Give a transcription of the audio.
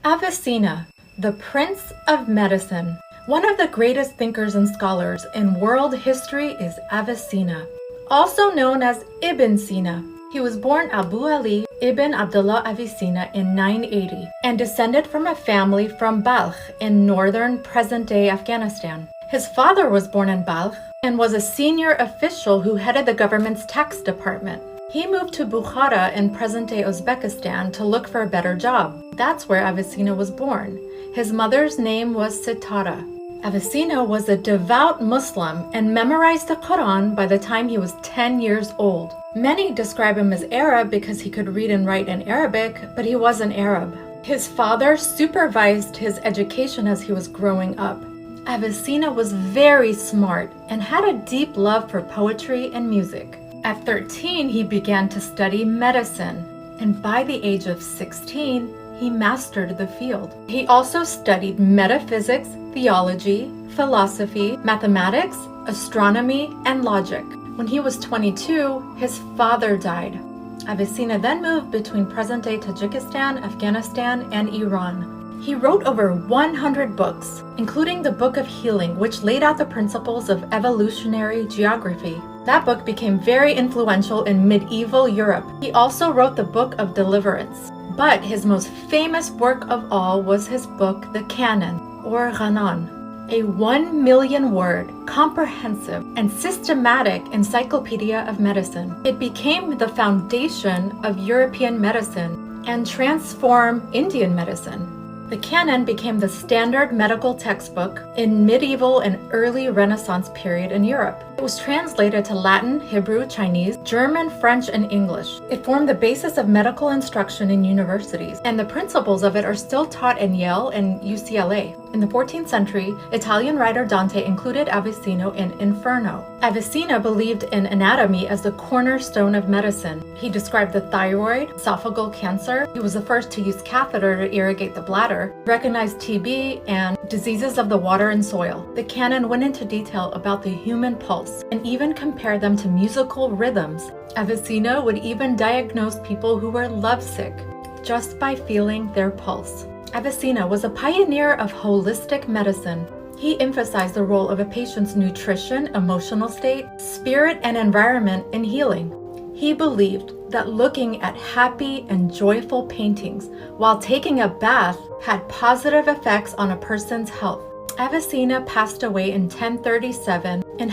Avicenna, the Prince of Medicine. One of the greatest thinkers and scholars in world history is Avicenna, also known as Ibn Sina. He was born Abu Ali ibn Abdullah Avicenna in 980 and descended from a family from Balkh in northern present-day Afghanistan. His father was born in Balkh and was a senior official who headed the government's tax department. He moved to Bukhara in present-day Uzbekistan to look for a better job. That's where Avicenna was born. His mother's name was Sitara. Avicenna was a devout Muslim and memorized the Quran by the time he was 10 years old. Many describe him as Arab because he could read and write in Arabic, but he wasn't Arab. His father supervised his education as he was growing up. Avicenna was very smart and had a deep love for poetry and music. At 13, he began to study medicine, and by the age of 16, he mastered the field. He also studied metaphysics, theology, philosophy, mathematics, astronomy, and logic. When he was 22, his father died. Avicenna then moved between present-day Tajikistan, Afghanistan, and Iran. He wrote over 100 books, including the Book of Healing, which laid out the principles of evolutionary geography. That book became very influential in medieval Europe. He also wrote the Book of Deliverance. But his most famous work of all was his book, the Canon, or Ghanan, a 1 million word, comprehensive, and systematic encyclopedia of medicine. It became the foundation of European medicine and transformed Indian medicine. The Canon became the standard medical textbook in medieval and early Renaissance period in Europe. It was translated to Latin, Hebrew, Chinese, German, French, and English. It formed the basis of medical instruction in universities, and the principles of it are still taught in Yale and UCLA. In the 14th century, Italian writer Dante included Avicenna in Inferno. Avicenna believed in anatomy as the cornerstone of medicine. He described the thyroid, esophageal cancer. He was the first to use catheter to irrigate the bladder, recognized TB, and diseases of the water and soil. The canon went into detail about the human pulse and even compared them to musical rhythms. Avicenna would even diagnose people who were lovesick just by feeling their pulse. Avicenna was a pioneer of holistic medicine. He emphasized the role of a patient's nutrition, emotional state, spirit, and environment in healing. He believed that looking at happy and joyful paintings while taking a bath had positive effects on a person's health. Avicenna passed away in 1037 in